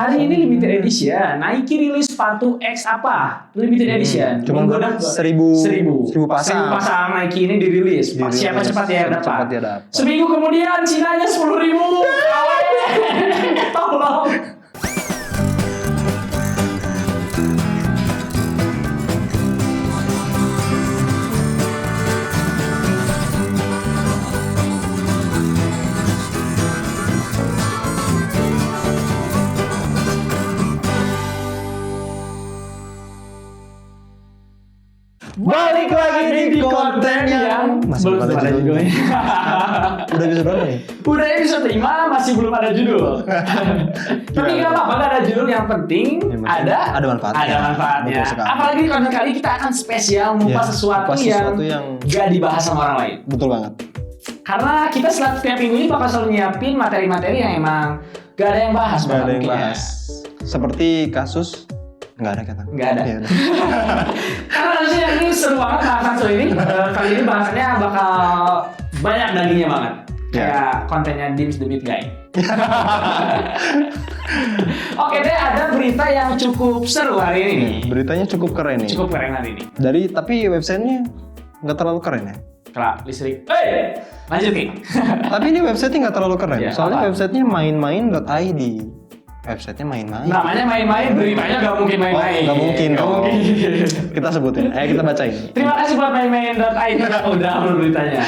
Hari ini limited edition. Nike rilis sepatu X apa? Limited edition. Cuma berapa? 1000 pasang. 1000 pasang Nike ini dirilis. Siapa cepat ya dapat. Seminggu kemudian Cinanya 10.000. Tolong. Balik lagi di konten yang masih belum ada judulnya. Udah episode berapa nih? Udah episode 5 masih belum ada judul. Tapi nggak apa-apa, nggak ada judul, yang penting ada manfaatnya. Ada manfaatnya. Apalagi di konten kali kita akan spesial ngupas sesuatu yang nggak dibahas sama orang lain. Betul banget. Karena kita setiap minggu ini bakal selalu nyiapin materi-materi yang emang gak ada yang bahas. Gak ada yang bahas. Seperti kasus nggak ada kata. Nggak ada. Ya, karena harusnya ini seru banget bahasan soal ini. Kali ini bahasannya bakal banyak dagingnya banget. Kayak kontennya Dims the Meat Guy. Oke deh, ada berita yang cukup seru hari ini. Beritanya cukup keren nih. Cukup keren hari ini. Tapi websitenya nggak terlalu keren ya. Kelak listrik. Lanjut nih. Tapi ini websitenya nggak terlalu keren. Soalnya websitenya main-main.id. Websitenya main-main. Namanya main-main, beritanya gak mungkin main-main. Gak mungkin dong. Kita sebutin. Kita bacain. Terima kasih buat main-main.id udah upload beritanya.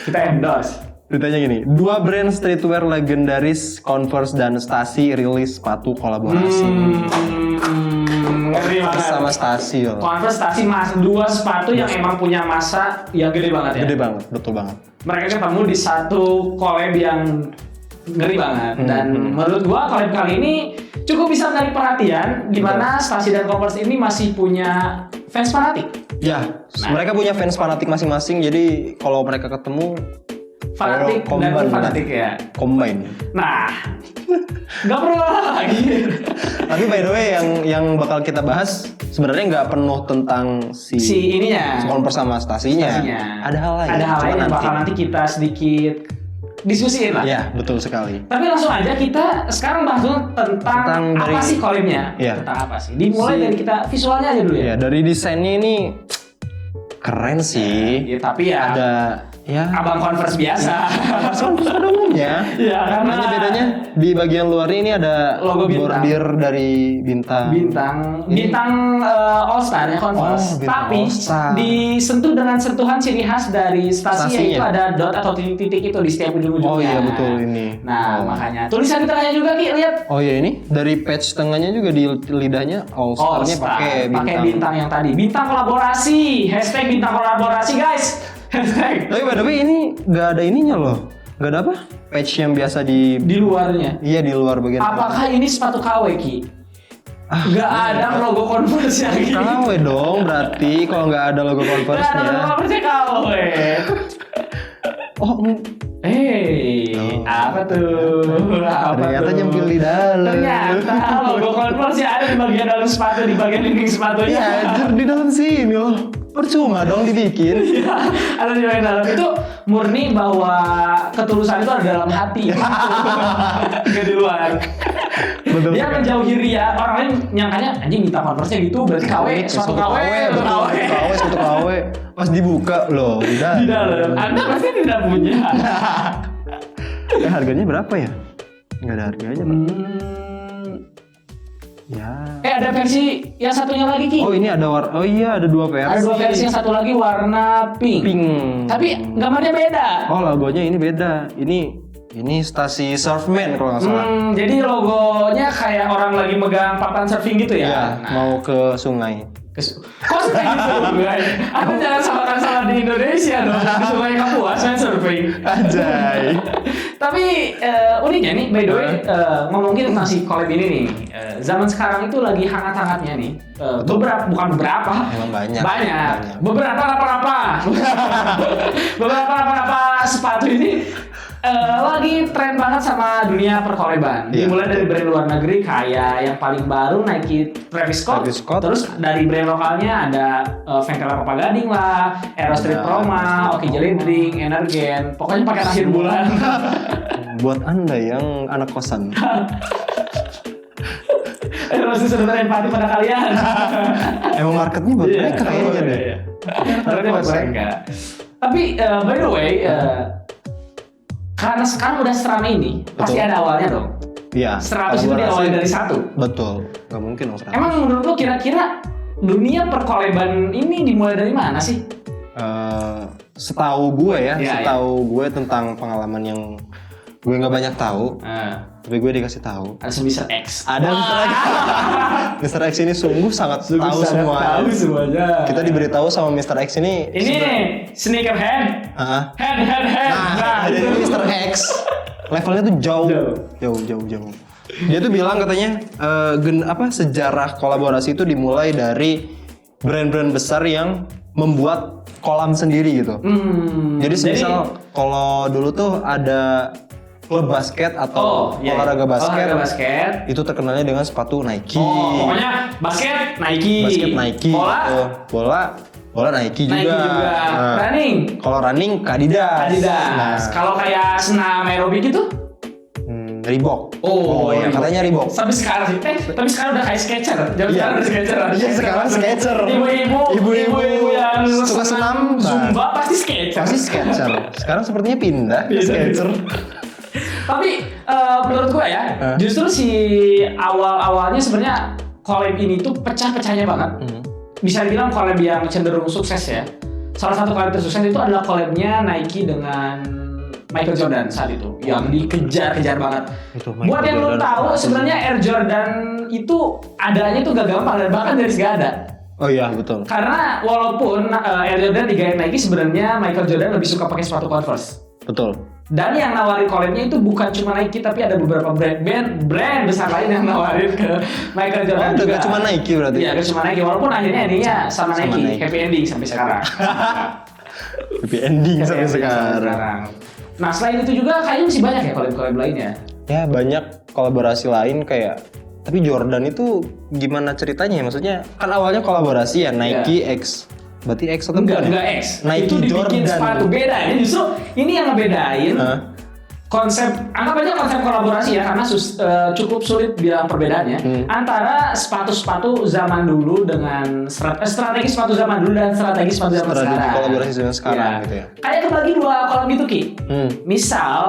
Kita endorse. Beritanya gini, 2 brand streetwear legendaris Converse dan Stasi rilis sepatu kolaborasi. Ngeri banget. Sama Stasi loh. Converse, Stasi, 2 sepatu yang emang punya masa yang gede banget ya. Gede banget, betul banget. Mereka ketemu di satu collab yang ngeri banget. Dan menurut gua collab kali ini cukup bisa menarik perhatian, di mana Stasi dan Converse ini masih punya fans fanatik. Ya, mereka punya fans fanatik masing-masing. Jadi kalau mereka ketemu fanatik dan fanatik ya. Combine. Nah, nggak perlu lagi. Tapi by the way, yang bakal kita bahas sebenarnya nggak penuh tentang si ininya, Converse sama Stasinya. Ada hal lain yang bakal nanti kita sedikit diskusiin lah. Ya, betul sekali. Tapi langsung aja kita sekarang bahas dulu tentang apa sih collabnya. Tentang apa sih? Dimulai dari kita visualnya aja dulu ya. Dari desainnya ini keren sih. Ya, tapi ya ada abang Converse biasa. Converse pada umumnya. Ya, karena bedanya di bagian luar ini ada logo bordir dari bintang. Bintang All Star ya Converse. Tapi disentuh dengan sentuhan ciri khas dari Stasi, yaitu ada dot atau titik-titik itu di setiap ujung-ujungnya. Oh iya, betul ini. Nah, makanya tulisan di tengahnya juga Ki, lihat. Oh iya, ini dari patch tengahnya juga di lidahnya All Star-nya pakai bintang yang tadi. Bintang kolaborasi. #bintang kolaborasi, guys. Tapi by the way ini nggak ada ininya loh. Nggak ada apa? Patch yang biasa di luarnya. Iya, di luar bagian. Apakah ini sepatu KW, Ki? Nggak ada logo Converse yang ini. KW dong berarti kalau nggak ada logo Converse-nya. Nggak ada logo Converse KW. Apa tuh? Ternyata nyempil di dalam. Ternyata logo Converse ya ada di bagian dalam sepatu, di bagian dinding sepatunya. Iya, di dalam sini loh. Percuma dong dibikin. Iya, ada di bagian dalam. Itu murni bahwa ketulusan itu ada dalam hati. Nggak di luar. Betul. Dia menjauhi ria. Orang lain nyangkanya anjing minta Converse-nya gitu, berarti KW, suatu KW. Pas dibuka loh, di dalam. Anda pasti tidak punya. Harganya berapa ya? Nggak ada harganya, Pak. Ya. Ada versi yang satunya lagi, Ki. Oh, ini ada ada 2 versi. Ada 2 versi, yang satu lagi warna pink. Tapi gambarnya beda. Oh, logonya ini beda. Ini Stasi Surfman kalau nggak salah. Jadi logonya kayak orang lagi megang papan surfing gitu ya? Iya, mau ke sungai. Kok kayak gitu? Anda jangan salah di Indonesia dong. Di Sungai Kapuas main surfing. Anjay. Tapi uniknya nih, by the way, ngomongin tentang si collab ini nih. Zaman sekarang itu lagi hangat-hangatnya nih. Bukan beberapa. Emang banyak. Beberapa apa sepatu ini lagi tren banget sama dunia perkoleban. Dimulai dari brand luar negeri kayak yang paling baru Nike Travis Scott. Terus dari brand lokalnya ada Ventela Papa Gading lah, Aero Street Proma, Oki Jelly Drink, Energen. Pokoknya pakai akhir bulan. Buat Anda yang anak kosan. Erosi sudah empati pada kalian. Emang marketnya buat mereka kayaknya deh. Marketnya buat mereka. Tapi by the way, karena sekarang udah seramai ini, pasti ada awalnya dong. Iya. 100 itu diawali dari 1. Betul. Gak mungkin dong 100. Emang menurut lo kira-kira dunia perkoleban ini dimulai dari mana sih? Setahu gue ya, Iya, setahu gue tentang pengalaman yang gue nggak banyak tahu, tapi gue dikasih tahu. Ada Mr. X. Ada Mr. X. Mr. X ini sungguh sangat tahu semua. Tahu semuanya. Kita diberitahu sama Mr. X ini. Ini sneakerhead. Head. Nah, jadi Mr. X levelnya tuh jauh. Dia tuh bilang katanya sejarah kolaborasi itu dimulai dari brand-brand besar yang membuat kolam sendiri gitu. Jadi semisal kalau dulu tuh ada klub basket atau olahraga basket, itu terkenalnya dengan sepatu Nike. Pokoknya basket Nike. Bola Nike juga. Nah, running. Kalau running Adidas. Nah, kalau kayak senam aerobik itu Reebok. Iya, katanya Reebok. Tapi sekarang udah kayak Skechers. Sekarang udah Skechers. Iya, sekarang Skechers. Ibu-ibu yang suka senam Zumba pasti Skechers. Sekarang sepertinya pindah ke Skechers. Tapi menurut gue ya, justru si awal-awalnya sebenarnya collab ini tuh pecah-pecahnya banget. Bisa dibilang collab yang cenderung sukses ya. Salah satu collab tersukses itu adalah collabnya Nike dengan Michael Jordan saat itu, yang dikejar-kejar banget. Buat yang belum tahu, sebenarnya Air Jordan itu adanya tuh gak gampang dan bahkan dari gak ada. Oh iya, betul. Karena walaupun Air Jordan digaya Nike, sebenarnya Michael Jordan lebih suka pakai sepatu Converse. Betul. Dan yang nawarin collabnya itu bukan cuma Nike, tapi ada beberapa brand besar lain yang nawarin ke Michael Jordan juga. Gak cuma Nike berarti? Iya, gak cuma Nike, walaupun akhirnya endingnya sama Nike. Happy ending sampai sekarang. Happy ending sampai sekarang. Nah, selain itu juga kayaknya masih banyak ya collab-collab lainnya. Ya, banyak kolaborasi lain kayak. Tapi Jordan itu gimana ceritanya ya? Maksudnya kan awalnya kolaborasi ya Nike X. Berarti X atau enggak X. Nike itu dibikin Jordan. sepatu beda. Ini justru ini yang ngebedain. Konsep, anggap aja konsep kolaborasi ya, karena cukup sulit bilang perbedaannya antara sepatu-sepatu zaman dulu dengan strategi sepatu zaman dulu dan strategi sepatu zaman sekarang. Strategi kolaborasi zaman sekarang gitu ya. Kayak kebagi dua kolam gitu Ki. Misal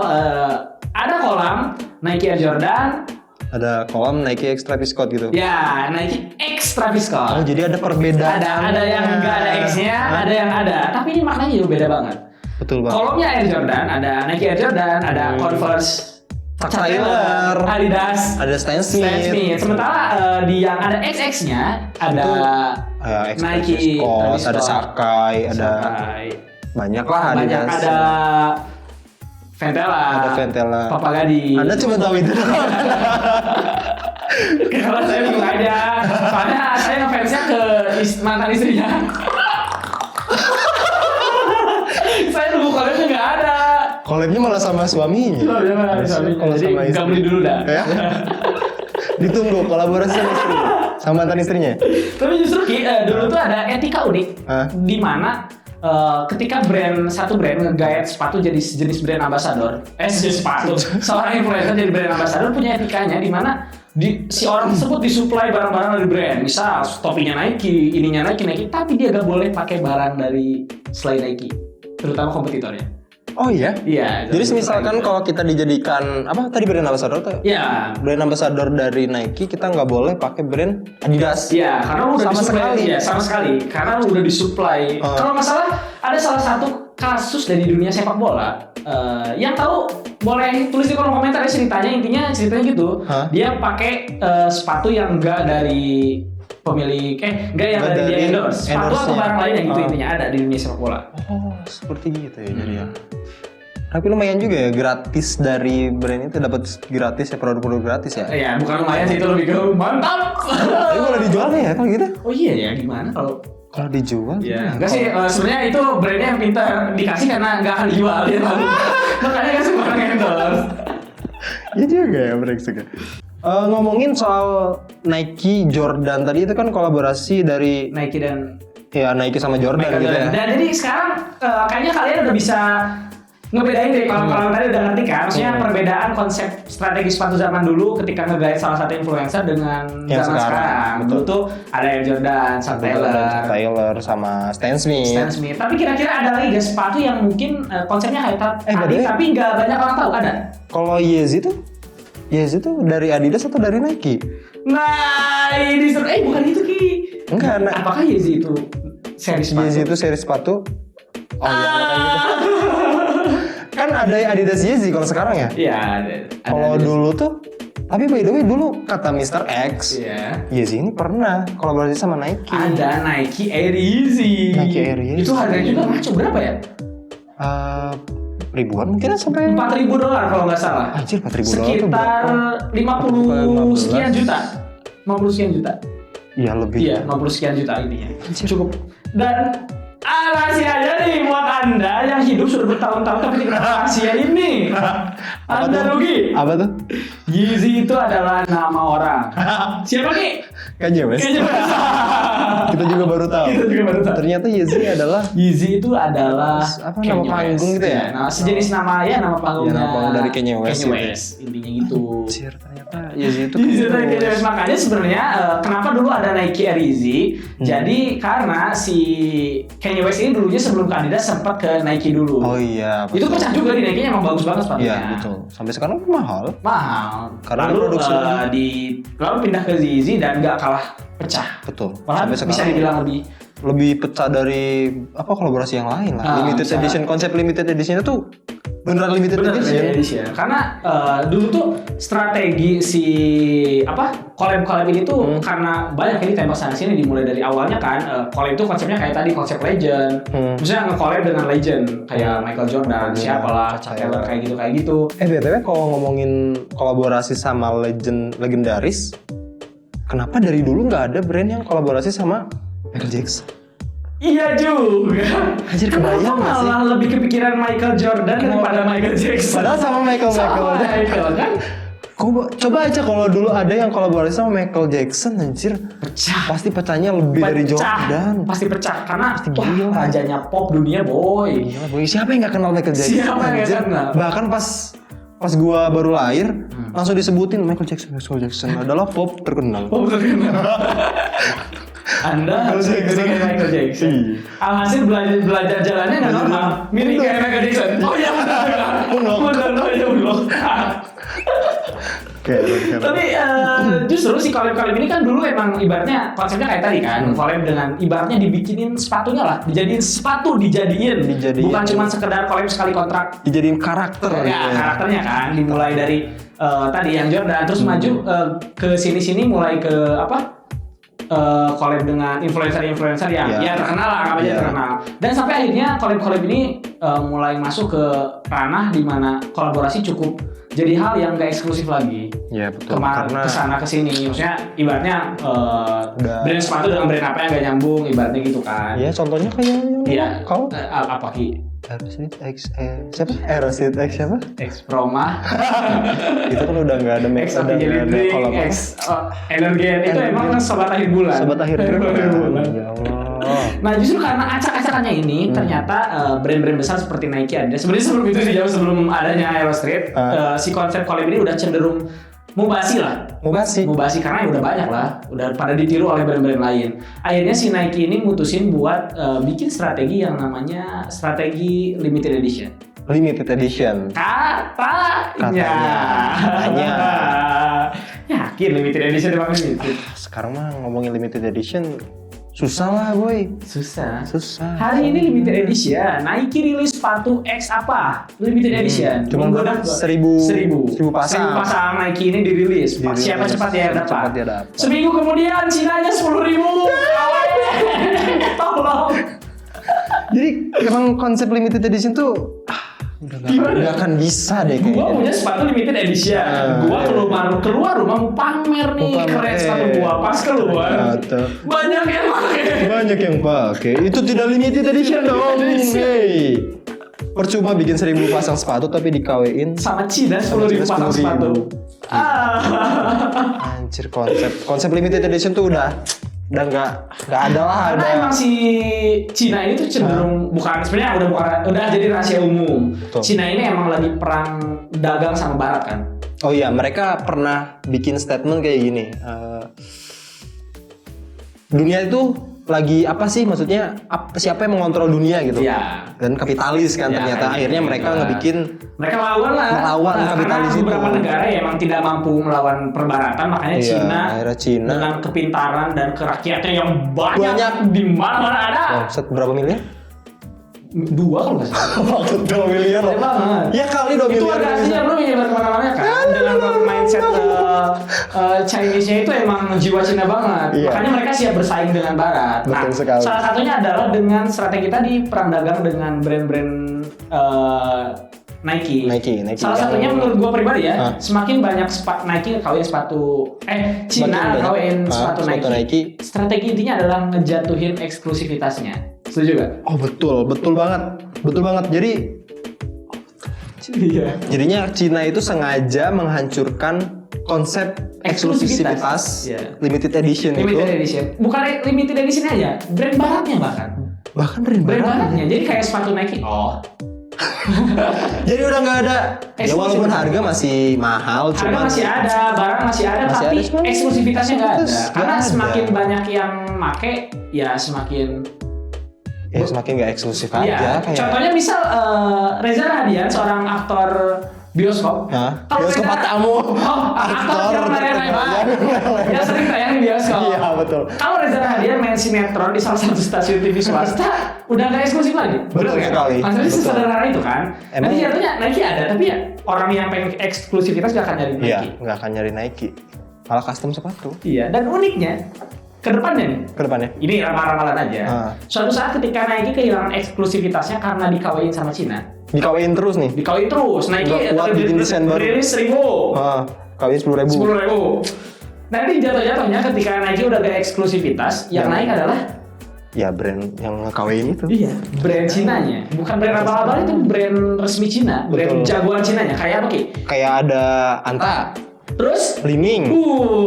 ada kolam Nike Air Jordan, ada kolam Nike X Travis Scott gitu. Ya, Nike X Travis Scott. Oh, jadi ada perbedaan. Ada yang enggak ada X-nya, ada yang ada. Tapi ini maknanya juga beda banget. Betul banget. Kolomnya Air Jordan, ada Nike Air Jordan, ada Converse, Taylor, Adidas, ada Stan Smith. Sementara di yang ada XX-nya ada Nike, Scott, ada Sakai, ada banyak lah Adidas. Banyak ada Ventela, Papa Gadi. Anda cuma tahu itu doang. Karena saya bingung aja. Soalnya saya ngefansnya ke mantan istrinya. Saya nunggu collabnya nggak ada. Collabnya malah sama suaminya. Kalau sama istri. Nggak beli dulu dah. Ya? Ditunggu kolaborasi sama istri, sama mantan istrinya. Tapi justru dulu tuh ada etika unik, di mana ketika satu brand nge-guide sepatu jadi sejenis brand ambassador, sejenis sepatu, seorang influencer jadi brand ambassador punya etikanya, di mana si orang tersebut disuplai barang-barang dari brand, misal topinya Nike, ininya Nike, tapi dia gak boleh pakai barang dari selain Nike, terutama kompetitornya. Oh iya? Iya. Jadi misalkan kalau kita dijadikan apa tadi brand ambassador tuh? Iya. Brand ambassador dari Nike kita nggak boleh pakai brand Adidas. Iya, karena udah sama sekali. Iya, sama sekali. Karena udah disuplai. Kalau masalah ada salah satu kasus dari dunia sepak bola. Yang tahu boleh tulis di kolom komentar ya ceritanya. Intinya gitu. Dia pakai sepatu yang enggak dari pemilik, enggak yang dari dia endorse. Sepatu atau barang lain yang gitu intinya ada di dunia sepak bola. Oh, seperti gitu ya jadi ya. Tapi lumayan juga ya gratis dari brand itu dapat gratis ya produk-produk gratis ya. Iya, bukan lumayan sih itu lebih ke mantap. Tapi kalau dijual ya kalau gitu? Oh iya ya, gimana kalau dijual? Iya, enggak sih, sebenarnya itu brandnya yang pintar dikasih karena nggak akan dijual ya kan. Makanya kan semua orang endorse. Iya juga ya brengsek. Ngomongin soal Nike Jordan tadi itu kan kolaborasi dari Nike dan Nike sama Jordan gitu ya. Dan jadi sekarang kayaknya kalian udah bisa ngebedain deh kalau tadi udah ngerti kan, maksudnya perbedaan konsep strategi sepatu zaman dulu ketika nge-guide salah satu influencer dengan Yang zaman sekarang. Dulu tuh ada Air Jordan, Sam Taylor sama Stan Smith. Tapi kira-kira ada lagi gak sepatu yang mungkin konsepnya kayak tadi tapi nggak banyak orang tahu ada? Kalau Yeezy tuh dari Adidas atau dari Nike? Nah, ini bukan itu Ki. Enggak, apakah Yeezy itu seri sepatu? Yeezy itu seri sepatu. Oh iya, gitu. Kan ada Adidas Yeezy kalau sekarang ya? Iya, ada. Kalau dulu tuh, tapi by the way dulu kata Mr. X, Yeezy ini pernah kolaborasi sama Nike. Ada Nike Air Yeezy. Itu harganya juga macam berapa ya? Ribuan mungkin sampai $4.000 kalau nggak salah. Anjir, $4.000 sekitar 50 sekian juta. 50 sekian juta. Iya lebih. Iya, 50 sekian juta intinya. Cukup. Dan rahasianya nih buat Anda yang hidup sudah bertahun-tahun tapi tidak tahu rahasia ini. Anda rugi. Apa tuh? Yeezy itu adalah nama orang. Siapa nih? Kanye West. Kita juga baru tahu. Ternyata Yeezy itu adalah apa, nama panggung gitu ya? Nah, sejenis nama panggungnya. Nama panggung dari Kanye West. Intinya gitu. Anjir, ternyata Yeezy itu Kanye West. Makanya sebenarnya kenapa dulu ada Nike Air Yeezy? Jadi karena si Kanye West ini dulunya sebelum ke Adidas sempat ke Nike dulu. Oh iya. Itu pecah juga di Nike-nya, emang bagus banget sepatunya. Iya betul. Sampai sekarang mahal. Karena lalu lalu pindah ke Yeezy dan nggak kalah pecah. Betul. Malah bisa dibilang lebih pecah dari apa kolaborasi yang lain lah. Limited edition, konsep limited edition itu beneran limited edition. Karena dulu tuh strategi si collab ini tuh karena banyak ini tembak sana sini, dimulai dari awalnya kan collab itu konsepnya kayak tadi konsep legend. Misalnya nge-collab dengan legend kayak Michael Jordan, siapalah, Taylor kayak gitu. BTW kalau ngomongin kolaborasi sama legendaris, kenapa dari dulu nggak ada brand yang kolaborasi sama Michael Jackson? Iya juga. Anjir, kebayang nggak sih? Malah lebih kepikiran Michael Jordan daripada Michael Jackson. Padahal sama Michael kan? Coba aja kalau dulu ada yang kolaborasi sama Michael Jackson, anjir. Pecah. Pasti pecahnya lebih dari Jordan. Pasti pecah karena rajanya pop dunia boy. Gila boy, siapa yang nggak kenal Michael Jackson? Siapa yang nggak kenal? Bahkan pas gua baru lahir langsung disebutin Michael Jackson adalah pop terkenal. Anda harus kayak Michael Jackson. Alhasil belajar jalannya nggak normal, mirip kayak Michael Jackson. Oh iya benar. Tapi justru si collab ini kan dulu emang ibaratnya konsepnya kayak tadi kan, collab dengan ibaratnya dibikinin sepatunya lah, dijadiin. Bukan cuma sekedar collab sekali kontrak, dijadiin karakter. Ya karakternya kan, dimulai dari tadi yang Jordan, terus maju ke sini mulai ke collab dengan influencer yang terkenal lah, terkenal. Dan sampai akhirnya collab ini mulai masuk ke ranah di mana kolaborasi cukup jadi hal yang gak eksklusif lagi. Iya betul. Karena kesana kesini, maksudnya ibaratnya brand sepatu dengan brand apa yang gak nyambung, ibaratnya gitu kan. Iya, contohnya kayak yang kau apa Ki? Aerosmith X siapa? X Proma. Itu kan udah nggak ada X Energen itu emang sobat akhir bulan. Ya Allah. Nah justru karena acak-acakannya ini ternyata brand-brand besar seperti Nike ada. Sebenarnya sebelum itu sih, jauh sebelum adanya Aerostreet, si konsep collab ini udah cenderung mubasi karena udah banyak lah, udah pada ditiru oleh brand-brand lain. Akhirnya si Nike ini mutusin buat bikin strategi yang namanya strategi limited edition. Katanya. Yakin limited edition emang limited. Sekarang mah ngomongin limited edition susah lah boy. Susah. Hari ini limited edition. Nike rilis sepatu X apa? Limited edition. Cuma udah 1000 pasang. 1000 pasang Nike ini dirilis. Siapa cepat dia dapat. Seminggu kemudian Cina-nya 10.000. Tolong. Jadi emang konsep limited edition tuh Gak akan bisa deh kayaknya. Gua punya sepatu limited edition. Gua keluar rumah mau pamer nih, keren sepatu gua. Pas keluar banyak yang pakai. Itu tidak limited edition dong. Hey. Percuma bikin 1000 pasang sepatu tapi dikawein sama Cina 10.000 pasang sepatu. Anjir, konsep limited edition tuh udah udah nggak ada lah. Karena emang si Cina ini tuh cenderung sebenarnya udah jadi rahasia umum. Betul. Cina ini emang lagi perang dagang sama Barat kan. Oh iya, mereka pernah bikin statement kayak gini. Dunia itu lagi apa sih, maksudnya siapa yang mengontrol dunia gitu. Iya. Dan kapitalis kan ternyata akhirnya mereka ngebikin mereka melawan kapitalis karena itu. beberapa negara ya emang tidak mampu melawan perbaratan, makanya Iya, Cina dengan kepintaran dan kerakyatan yang banyak di mana-mana ada. Berapa miliar? 2 kalau nggak salah. Maksud 2 miliar loh. Banget. Ya kali 2 Itu miliar. harga aslinya belum menyebar kemana-mana kan. Dengan mindset Chinese-nya itu emang jiwa Cina banget. Iya. Makanya mereka siap bersaing dengan Barat. Betul sekali. Salah satunya adalah dengan strategi tadi perang dagang dengan brand-brand Nike. Salah satunya menurut gua pribadi ya, semakin banyak Nike kawin sepatu Cina kawin sepatu Nike. Strategi intinya adalah ngejatuhin eksklusivitasnya. Setuju gak? Oh betul banget. Jadi iya. Jadinya Cina itu sengaja menghancurkan konsep eksklusivitas limited edition. Bukan limited edition aja, brand baratnya bahkan brand baratnya. Jadi kayak sepatu Nike. Jadi udah nggak ada. Ya walaupun harga masih mahal, harga masih ada, barang masih ada, tapi eksklusivitasnya nggak ada. Karena semakin banyak yang make, ya semakin nggak eksklusif aja. Kayak... Contohnya misal Reza Rahadian, seorang aktor bioskop. Bioskop tamu. Aktor yang dia sering tayang di bioskop. Iya betul. Kalau Reza Rahadian main sinetron di salah satu stasiun TV swasta, udah nggak eksklusif lagi. Betul sekali. Maksudnya sesederhana itu kan. Nanti jatuhnya Nike ada, tapi ya orang yang pengen eksklusivitas nggak akan nyari Nike. Iya, nggak akan nyari Nike. Malah custom sepatu. Iya, dan uniknya kedepannya ini ramalan aja. Suatu saat ketika Nike kehilangan eksklusivitasnya karena dikawin sama Cina. Dikawin terus Nike Bikin desain baru. Rilis 1.000. Kawin 10.000. Nanti jatuhnya ketika Nike udah gak eksklusivitas, yang naik adalah ya brand yang ngekawin itu. Iya, brand Cinanya. Bukan brand abal-abal, itu brand resmi Cina, brand jagoan Cinanya. Kayak apa Ki? Kayak ada Anta. Terus Li-Ning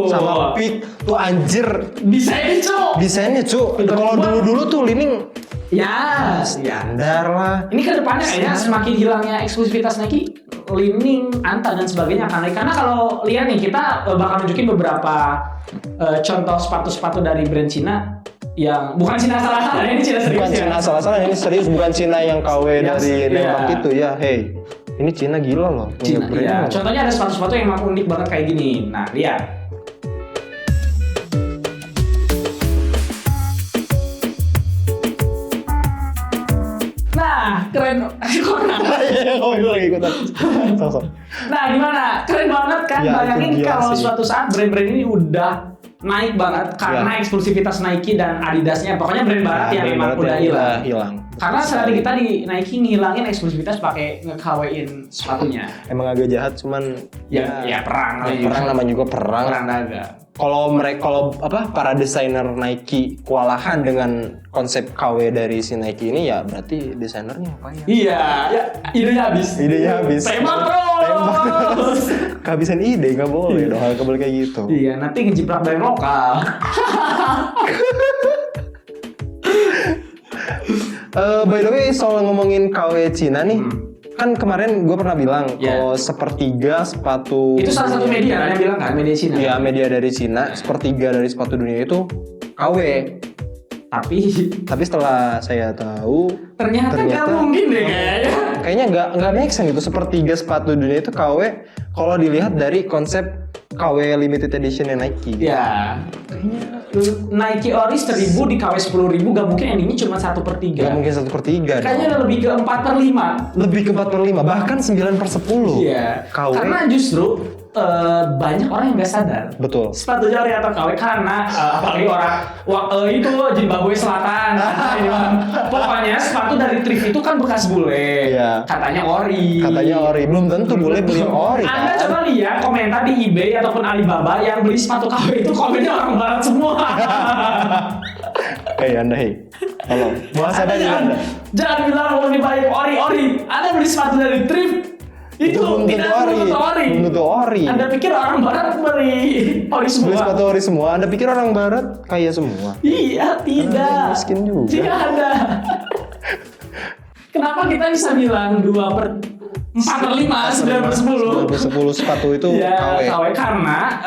sama Peak tuh anjir desainnya cu. Kalau dulu tuh Li-Ning ya standar lah. Ini kedepannya kayaknya semakin hilangnya eksklusivitas Nike, Li-Ning, Anta dan sebagainya akan naik. Karena kalau lihat nih, kita bakal nunjukin beberapa contoh sepatu-sepatu dari brand Cina yang bukan Cina salah-salah, ini Cina serius. Bukan Cina salah-salah, ini serius, bukan Cina yang KW dari nembak itu ya. Hey, ini Cina gila loh. Cina, iya. Contohnya ada sepatu-sepatu yang emang unik banget kayak gini. Nah, lihat. Nah, keren. Nah, gimana? Keren banget kan? Ya, bayangin kalau suatu saat brand-brand ini udah naik banget karena eksklusivitas Nike dan Adidasnya. Pokoknya brand barat yang emang udah hilang. Karena strategi kita di Nike ngilangin eksklusivitas pakai nge-KW-in sepatunya. Emang agak jahat, cuman ya perang namanya juga perang dagang. Kalau para desainer Nike kewalahan dengan konsep KW dari si Nike ini, ya berarti desainernya apa ya? Iya, ya idenya habis. Tembak terus. Kehabisan ide, nggak boleh dong, nggak boleh kayak gitu. Iya, nanti ngejebak brand lokal. By the way, soal ngomongin KW Cina nih, kan kemarin gue pernah bilang kalau sepertiga sepatu itu salah satu media kan yang bilang kan, media Cina. Iya, media dari Cina, sepertiga dari sepatu dunia itu KW. Tapi setelah saya tahu ternyata nggak mungkin deh kayaknya nggak make sense gitu. Sepertiga sepatu dunia itu KW kalau dilihat dari konsep KW limited edition Nike. Ya, kayaknya Nike Ori 1.000 di KW 10.000 gak mungkin endingnya cuma 1/3. Gak mungkin 1/3. Kayaknya lebih ke 4/5. Lebih ke 4/5, bahkan 9/10. Iya. KW. Karena justru banyak orang yang nggak sadar. Betul. Sepatu jari atau KW karena apalagi orang itu Zimbabwe Selatan. Pokoknya sepatu dari thrift itu kan bekas bule. Iya. Katanya ori. Belum tentu bule beli ori. Anda coba lihat komentar di eBay ataupun Alibaba yang beli sepatu KW itu komennya orang barat semua. Anda tolong. Muhasabah Anda. Jangan bilang lebih baik ori. Anda beli sepatu dari thrift Itu belum tidak tentu ori. Belum tentu ori. Anda pikir orang barat beli ori semua? Beli sepatu ori semua. Anda pikir orang barat kaya semua? Iya, tidak. Miskin juga. Tidak ada. Kenapa kita bisa bilang 4/5, 9/10 sepatu itu ya, KW. Karena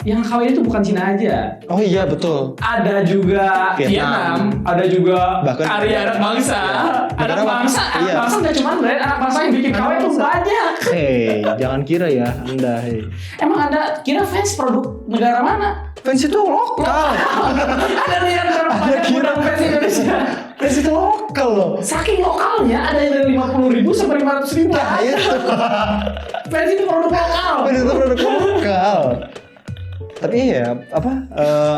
yang KW itu bukan Cina aja. Oh iya betul. Ada juga Vietnam, ada juga bahkan karya anak bangsa. Anak bangsa nggak cuma brand, anak bangsa yang bikin KW itu banyak. Jangan kira ya Anda. Emang Anda kira fans produk negara mana? Fans itu lokal. Ada nih yang banyak gudang fans Indonesia. Fans itu lokal loh. Saking lokalnya ada yang dari 50.000 sampai 500.000. Nah itu. Fans itu produk lokal. Fans itu produk lokal. Tapi iya,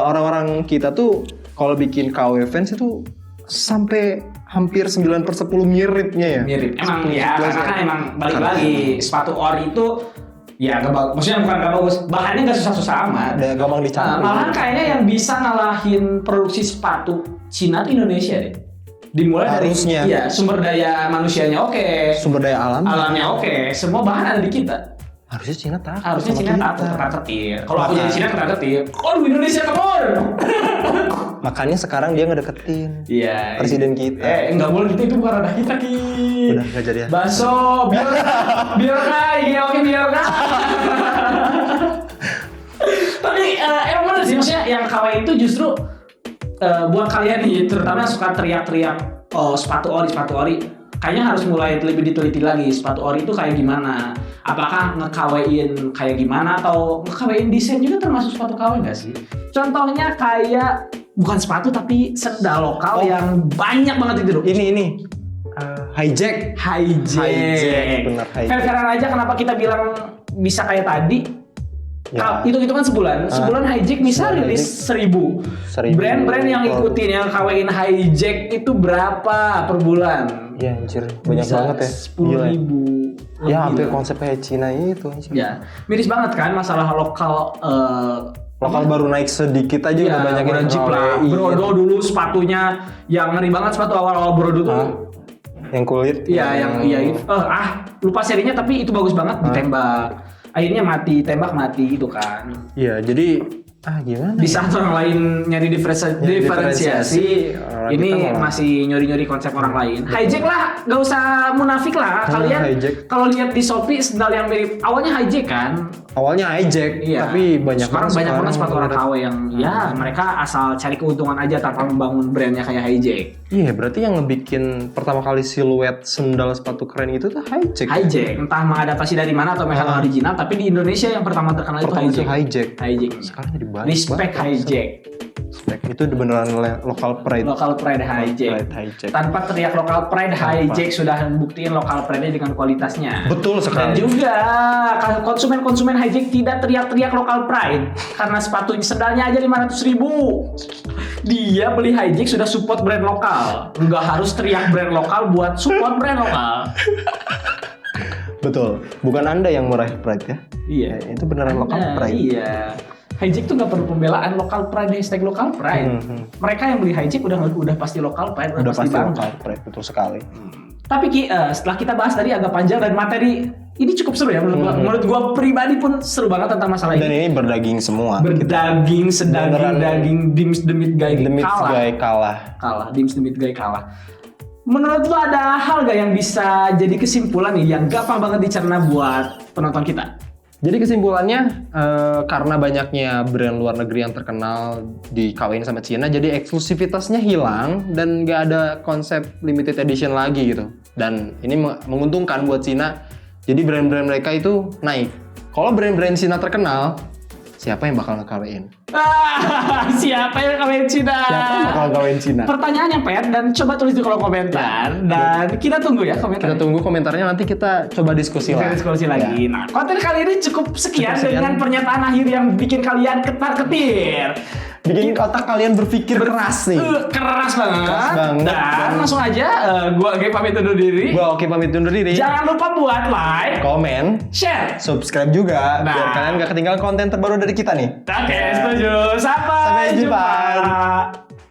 orang-orang kita tuh kalau bikin KW fans itu sampai hampir 9/10 miripnya ya. Mirip. Emang ya, karena kan emang balik lagi sepatu ori itu ya gak bagus. Maksudnya bukan gak bagus, bahannya gak susah-susah amat. Udah gampang dicampur. Malahan kayaknya yang bisa ngalahin produksi sepatu Cina tuh Indonesia deh. Dimulai harusnya. Dari sumber daya manusianya oke. Sumber daya alam. Alamnya oke. Semua bahan ada di kita. Harusnya Cina takut. Harusnya Cina takut ketar-ketir. Kalau aku jadi Cina ketar-ketir. Oh Indonesia kabur. Makanya sekarang dia ngedeketin. Iya. Presiden kita. Enggak boleh gitu, itu bukan ranah kita Ki. Udah enggak jadi ya. Baso, biar oke biar. Tapi emang bener sih, maksudnya yang KW itu justru buat kalian nih, terutama yang suka teriak-teriak sepatu ori, kayaknya harus mulai lebih diteliti lagi sepatu ori itu kayak gimana. Apakah nge-KW-in kayak gimana atau nge-KW-in desain juga termasuk sepatu KW nggak sih? Contohnya kayak bukan sepatu tapi sendal lokal yang banyak banget itu. Ini. Hijack. Benar hijack. Fair-fairan aja kenapa kita bilang bisa kayak tadi? Ya. Itu kan sebulan hijack misal rilis 1.000. Brand-brand yang ikutin yang KW-in hijack itu berapa per bulan? Ya anjir, banyak banget ya. 10.000. Ya hampir konsep kayak Cina itu anjir. Ya, miris banget kan masalah lokal baru naik sedikit aja udah banyak yang wajib lah. Brodo dulu sepatunya yang ngeri banget, sepatu awal-awal Brodo tuh. Yang kulit. Iya, itu. Lupa serinya tapi itu bagus banget ditembak. Akhirnya tembak mati gitu kan. Iya, jadi gimana? Di saat orang lain nyari diferensiasi, ini masih nyuri-nyuri konsep orang lain. Hijack lah, gak usah munafik lah. Kalian kalau lihat di Shopee sendal yang mirip, awalnya hijack kan? Awalnya hijack, tapi banyak banget sepatu orang KW yang mereka asal cari keuntungan aja tanpa membangun brandnya kayak hijack. Iya, berarti yang ngebikin pertama kali siluet sendal sepatu keren itu tuh hijack. Hijack, entah mengadaptasi dari mana atau mereka original, tapi di Indonesia yang pertama terkenal itu hijack. Sekarang jadi banyak. Respect hijack. Itu beneran local pride. Local pride hijack. Tanpa teriak local pride, hijack sudah membuktikan local pride-nya dengan kualitasnya. Betul sekali. Dan juga konsumen hijack tidak teriak-teriak local pride karena sepatu sendalnya aja 500.000. Dia beli hijack sudah support brand lokal. Nggak harus teriak brand lokal buat support brand lokal. Betul. Bukan Anda yang meraih pride ya. Iya. Itu beneran local pride. Iya. Hijack tuh nggak perlu pembelaan local pride, hashtag local pride. Mereka yang beli hijack udah pasti local pride, udah pasti bangga. Local pride, betul sekali. Tapi Ki, setelah kita bahas tadi agak panjang dan materi ini cukup seru ya menurut gua pribadi pun seru banget tentang masalah ini. Dan ini berdaging semua. Berdaging sedaging daging dims demit guy kalah. Dims demit guy kalah. Menurut lo ada hal gak yang bisa jadi kesimpulan nih yang gampang banget dicerna buat penonton kita? Jadi kesimpulannya karena banyaknya brand luar negeri yang terkenal dikawin sama Cina, jadi eksklusivitasnya hilang dan nggak ada konsep limited edition lagi gitu. Dan ini menguntungkan buat Cina. Jadi brand-brand mereka itu naik. Kalau brand-brand Cina terkenal, siapa yang bakal ngekawin? Siapa yang kawin Cina? Siapa yang bakal kawin Cina? Pertanyaan yang pet dan coba tulis di kolom komentar dan kita tunggu ya komentarnya. Kita tunggu komentarnya, nanti kita coba diskusi lagi. Ya. Nah, konten kali ini cukup sekian dengan pernyataan akhir yang bikin kalian ketar-ketir. Bikin otak kalian berpikir keras nih. Keras banget. Dan langsung aja gua Oke pamit undur diri. Jangan lupa buat like, komen, share, subscribe juga biar kalian gak ketinggalan konten terbaru dari kita nih. Oke, setuju. Sampai jumpa.